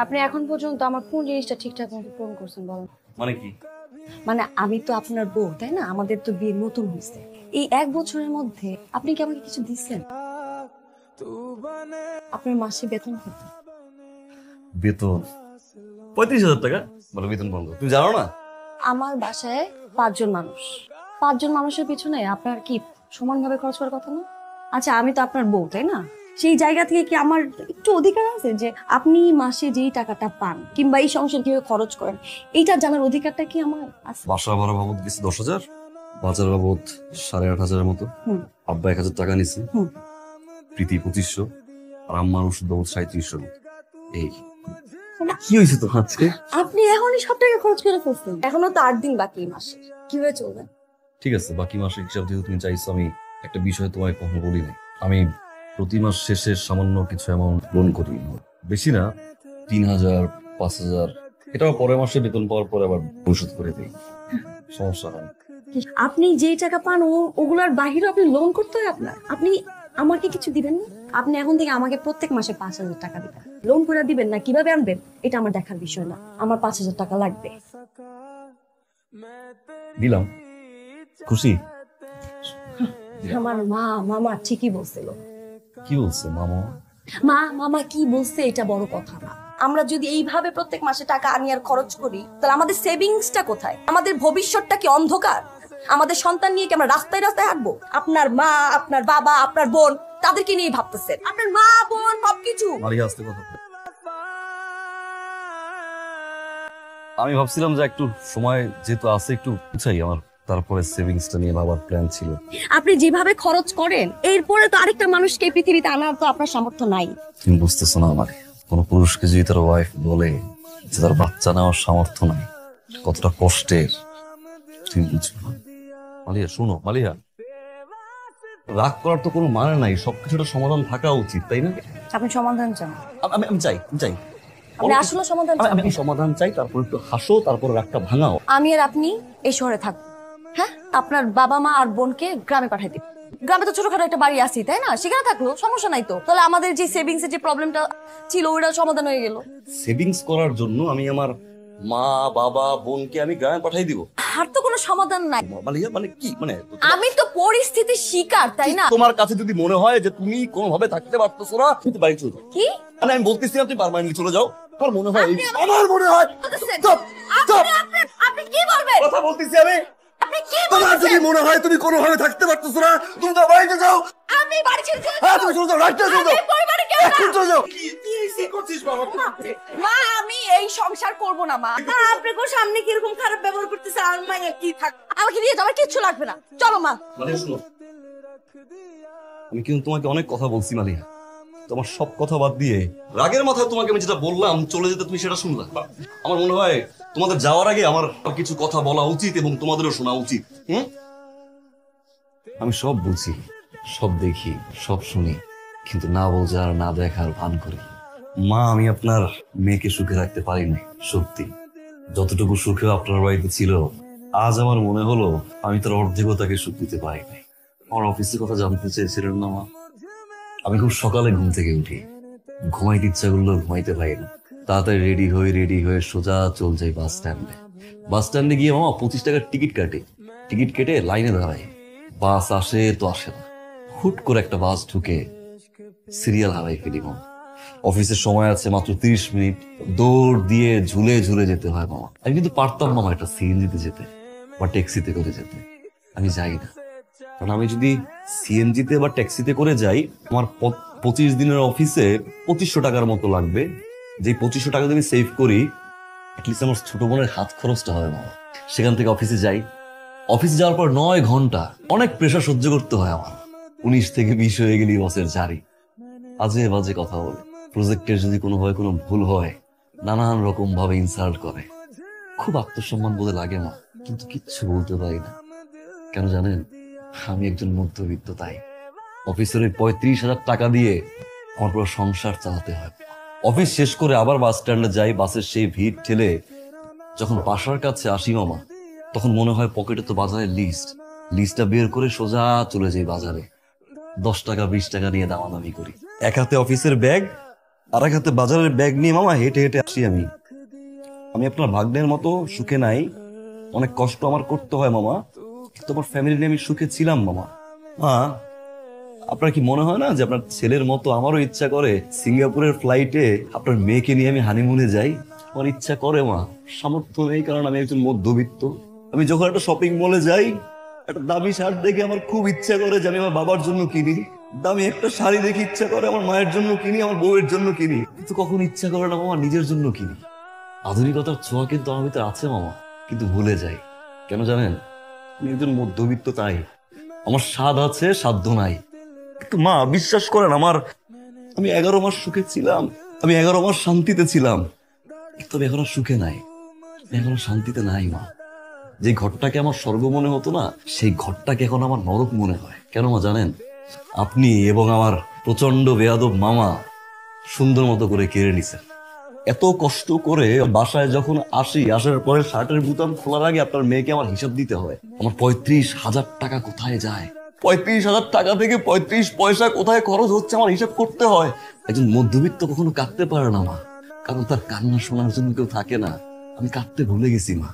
আপনি এখন পর্যন্ত আমার কোন জিনিসটা ঠিকঠাক মতো পূরণ করছেন বলেন? মানে কি? মানে আমি তো আপনার বউ, তাই না? আমাদের তো বিয়ে নতুন হয়েছে। এই 1 বছরের মধ্যে আপনি কি আমাকে কিছু দিচ্ছেন? আপনার মাসে বেতন কত? বেতন 35,000 টাকা। বলো বেতন বন্ধ, তুমি জানো না? আমার বাসায় 5 জন মানুষ। 5 জন মানুষের পিছনে আপনার কি সমানভাবে খরচ করার কথা না? আচ্ছা, আমি তো আপনার বউ, তাই না? সেই জায়গা থেকে কি আমার একটু অধিকার আছে যে আপনি মাসে যেই টাকাটা পান কিংবা এই সংসার কিভাবে খরচ করেন এইটা জানার অধিকারটা কি আমার আছে? বাসা ভাড়া বাবদ গেছে 10,000, বাজার বাবদ 8,500 মতো, আব্বা 1,000 টাকা নিছে, প্রীতি 2500, আর আম্মার ওষুধ বাবদ 3700 মতো। এই কি হয়েছে তো আজকে? আপনি এখনই সব টাকা খরচ করে ফেলছেন। এখনো তো 8 দিন বাকি মাসে, কিভাবে চলবে? ঠিক আছে, বাকি মাসের হিসাব যেহেতু তুমি চাইছো, আমি একটা বিষয় তোমায় কখনো বলি নাই। আমি প্রতি মাস শেষে সামান্য কিছু অ্যামাউন্ট লোন করি, বেশি না, 3,000 5,000, এটাও পরের মাসে বেতন পাওয়ার পরে আবার পরিশোধ করে দিই, সমস্যা হয় না। আপনি যেই টাকা পান ওগুলার বাহিরে আপনি লোন করতে হয় আপনার। আপনি আমাকে কিছু দিবেন না? আপনি এখন থেকে আমাকে প্রত্যেক মাসে 5,000 টাকা দিবেন। লোন করে দিবেন না কিভাবে আনবেন এটা আমার দেখার বিষয় না। আমার 5,000 টাকা লাগবে। দিলাম, খুশি? আমার মামা ঠিকই বলছিল। কি বলছে মামা? মামা কি বলছে এটা বড় কথা না। আমরা যদি এইভাবে প্রত্যেক মাসে টাকা আনি আর খরচ করি তাহলে আমাদের সেভিংসটা কোথায়? আমাদের ভবিষ্যৎটা কি অন্ধকার? আমাদের সন্তান নিয়ে কি আমরা রাস্তায় রাস্তায় হাঁটবো? আপনার মা, আপনার বাবা, আপনার বোন, তাদেরকে নিয়ে ভাবতেছেন। আপনার মা বোন সবকিছু। মালিয়া আসতে কথা। আমি ভাবছিলাম যে একটু সময় যেহেতু আছে একটু বুঝাই আমার, তারপরে সেভিংসটা নিয়ে ভাবার প্ল্যান ছিল। আপনি যেভাবে খরচ করেন এরপরে তো আরেকটা মানুষকে এই পৃথিবীতে আনার তো আপনার সামর্থ্য নাই। তুমি বুঝতেছো না, আমার কোনো পুরুষকে যদি তার ওয়াইফ বলে যে তার বাচ্চা নেওয়ার সামর্থ্য নাই, কতটা কষ্টের তুমি বুঝবে না। মালিয়া শোনো, মালিয়া রাগ করার তো কোনো মানে নাই, সবকিছুটা সমাধান থাকা উচিত, তাই না? আপনি সমাধান চান? আমি আমি চাই চাই আপনি আসলে সমাধান চান? আমি সমাধান চাই, তারপর একটু হাসো, তারপর রাগটা ভাঙাও। আমি আর আপনি এই শহরে থাকবো, হ্যাঁ? আপনার বাবা মা আর বোনকে গ্রামে পাঠাই দিন। গ্রামে তো ছোটখাটো একটা বাড়ি আছে, তাই না? সেখানে থাকলো সমস্যা নাই তো। তাহলে আমাদের যে সেভিংস এর যে প্রবলেমটা ছিল ওইটা সমাধান হয়ে গেল। সেভিংস করার জন্য আমি আমার মা বাবা বোনকে আমি গ্রামে পাঠিয়ে দিব? আর তো কোনো সমাধান নাই। মালিয়া মানে কি, মানে আমি তো পরিস্থিতির শিকার, তাই না? তোমার কাছে যদি মনে হয় যে তুমি কোনোভাবে থাকতে পারতেছো না, তুমি বাড়ি চলে যাও। কি মানে আমি বলতেছি না তুমি পার্মানেন্টলি চলে যাও, আমার মনে হয় আমার মনে হয় চুপ, চুপ। আপনি কি বলবেন? কথা বলতেছি আমি। আপনি কি তোমার বলছেন? যদি মনে হয় তুমি কোনোভাবে থাকতে পারতেছো না, তুমি তো বাড়িতে যাও। আমি বাড়ি ছেড়ে চলে হ্যাঁ যাবো। তুমি চলে যাও, রাইট চলে যাও, আমি পরিবারে কেউ না। এখন চলে যাও। কি করছিস বাবা? মা, আমি এই সংসার করব না মা। আপনাকে সামনে কিরকম খারাপ ব্যবহার করতেছে আর মাইয়া কি থাক। আমাকে দিয়ে যাবার কিচ্ছু লাগবে না, চলো মা। মানে শোনো, আমি কিন্তু তোমাকে অনেক কথা বলছি মালিয়া, তোমার সব কথা বাদ দিয়ে রাগের মাথায় তোমাকে আমি যেটা বললাম চলে যেতে তুমি সেটা শুনলা। আমার মনে হয় তোমাদের যাওয়ার আগে আমার কিছু কথা বলা উচিত এবং তোমাদেরও শোনা উচিত। আমি সব বুঝি, সব দেখি, সব শুনি, কিন্তু না বোঝার না দেখার ভান করি। মা, আমি আপনার মেয়েকে সুখে রাখতে পারিনি সত্যি, যতটুকু সুখে আপনার বাড়িতে ছিল আজ আমার মনে হলো আমি তার অর্ধেকও তাকে সুখ দিতে পারিনি। আমার অফিসের কথা জানতে চেয়েছিলেন না মা? আমি খুব সকালে ঘুম থেকে উঠি, ঘুমাইতে ইচ্ছা করলেও ঘুমাইতে পারি না, তাড়াতাড়ি রেডি হয়ে সোজা চল যাই বাস স্ট্যান্ডে। বাস স্ট্যান্ডে গিয়ে মামা 25 টাকার টিকিট কাটে, টিকিট কেটে লাইনে দাঁড়াই, বাস আসে তো আসে না, হুট করে একটা বাস ঢুকে সিরিয়াল হারাই ফেলি মামা। অফিসের সময় আছে মাত্র 30 মিনিট, দৌড় দিয়ে ঝুলে ঝুলে যেতে হয় মামা। আমি কিন্তু পারতাম মামা এটা সিএনজিতে যেতে বা ট্যাক্সিতে করে যেতে, আমি যাই না, কারণ আমি যদি সিএনজিতে বা ট্যাক্সিতে করে যাই আমার 25 দিনের অফিসে 2500 টাকার মতো লাগবে, যে 2500 টাকা যদি আমি সেভ করি অ্যাটলিস্ট আমার ছোট বোনের হাত খরচটা হবে মামা। সেখান থেকে অফিসে যাই, অফিসে যাওয়ার পর 9 ঘন্টা অনেক প্রেশার সহ্য করতে হয় আমার, 19 থেকে 20 হয়ে গেলি বসের জারি, আজে বাজে কথা বলে, প্রজেক্টের যদি কোনোভাবে কোনো ভুল হয় নানান রকম ভাবে ইনসাল্ট করে, খুব আত্মসম্মান বোধে লাগে মা, কিন্তু কিচ্ছু বলতে পারি না। কেন জানেন? আমি একজন মধ্যবিত্ত, তাই অফিসের ওই 35,000 টাকা দিয়ে আমার পুরো সংসার চালাতে হয়। অফিস শেষ করে আবার বাস স্ট্যান্ডে যাই, বাসের সেই ভিড় ঠেলে যখন বাসার কাছে আসি মামা, তখন মনে হয় পকেটে তো বাজারের লিস্টটা বের করে সোজা চলে যাই বাজারে, 10 টাকা 20 টাকা নিয়ে দামাদামি করি। এক হাতে অফিসের ব্যাগ, আর এক হাতে বাজারের ব্যাগ নিয়ে মামা হেঁটে হেঁটে আসি আমি। আমি আপনার ভাগ্নের মতো সুখে নাই, অনেক কষ্ট আমার করতে হয় মামা, কিন্তু আমার ফ্যামিলি নিয়ে আমি সুখে ছিলাম মামা। মা, আপনার কি মনে হয় না যে আপনার ছেলের মতো আমারও ইচ্ছা করে সিঙ্গাপুরের ফ্লাইটে আপনার মেয়েকে নিয়ে আমি হানিমুনে যাই? আমার ইচ্ছা করে মা, সামর্থ্য নেই কারণ আমি একজন মধ্যবিত্ত। আমি যখন একটা শপিং মলে যাই, একটা দামি শার্ট দেখে আমার খুব ইচ্ছা করে যে আমি আমার বাবার জন্য কিনি, দামি একটা শাড়ি দেখে ইচ্ছা করে আমার মায়ের জন্য কিনি, আমার বউয়ের জন্য কিনি, কিন্তু কখন ইচ্ছা করে না মামা নিজের জন্য কিনি। আধুনিকতার ছোঁয়া কিন্তু আমার ভিতরে আছে মামা, কিন্তু ভুলে যাই। কেন জানেন? আমি একজন মধ্যবিত্ত, তাই আমার স্বাদ আছে, সাধ্য নাই। কিন্তু মা বিশ্বাস করেন, আমি 11 মাস সুখে ছিলাম, আমি 11 মাস শান্তিতে ছিলাম, তবে এখন আর সুখে নাই, এখন আর শান্তিতে নাই মা। যে ঘরটাকে আমার স্বর্গ মনে হতো না, সেই ঘরটাকে এখন আমার নরক মনে হয়। কেন মা জানেন? আপনি এবং আমার প্রচন্ড বেয়াদব মামা সুন্দর মতো করে কেড়ে নিছেন। এত কষ্ট করে বাসায় যখন আসার পরে শার্টের বুতাম খোলার আগে আপনার মেয়েকে আমার হিসাব দিতে হয়। আমার 35,000 টাকা কোথায় যায়, 35,000 টাকা থেকে 35 পয়সা কোথায় খরচ হচ্ছে আমার হিসাব করতে হয়। একজন মধ্যবিত্ত কখনো কাঁদতে পারে না মা, কারণ তার কান্না শোনার জন্য কেউ থাকে না। আমি কাঁদতে ভুলে গেছি মা।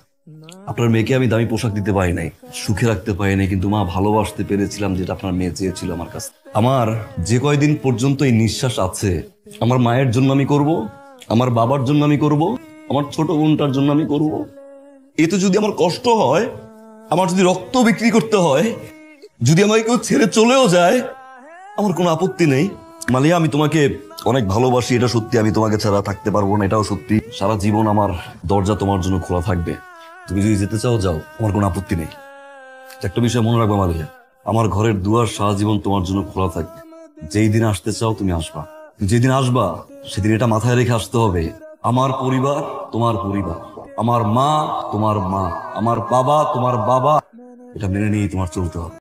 আপনার মেয়েকে আমি দামি পোশাক দিতে পারি নাই, সুখে রাখতে পারি নাই, কিন্তু মা ভালোবাসতে পেরেছিলাম যেটা আপনার মেয়ে চেয়েছিল আমার কাছে। আমার যে কয়দিন পর্যন্ত এই নিঃশ্বাস আছে, আমার মায়ের জন্য আমি করব, আমার বাবার জন্য আমি করব, আমার ছোট বোনটার জন্য আমি করব। এতে যদি আমার কষ্ট হয়, আমার যদি রক্ত বিক্রি করতে হয়, যদি আমাকে কেউ ছেড়ে চলেও যায়, আমার কোনো আপত্তি নেই। মালিয়া, আমি তোমাকে অনেক ভালোবাসি, এটা সত্যি। আমি তোমাকে ছাড়া থাকতে পারবো না, এটাও সত্যি। সারা জীবন আমার দরজা তোমার জন্য খোলা থাকবে। তুমি যদি যেতে চাও যাও, আমার কোনো আপত্তি নেই। একটা বিষয় মনে রাখবে মালিয়া, আমার ঘরের দুয়ার সারা জীবন তোমার জন্য খোলা থাকবে। যেই দিন আসতে চাও তুমি আসবা, যেদিন আসবা সেদিন এটা মাথায় রেখে আসতে হবে, আমার পরিবার তোমার পরিবার, আমার মা তোমার মা, আমার বাবা তোমার বাবা। এটা মেনে নিয়েই তোমার চলতে হবে।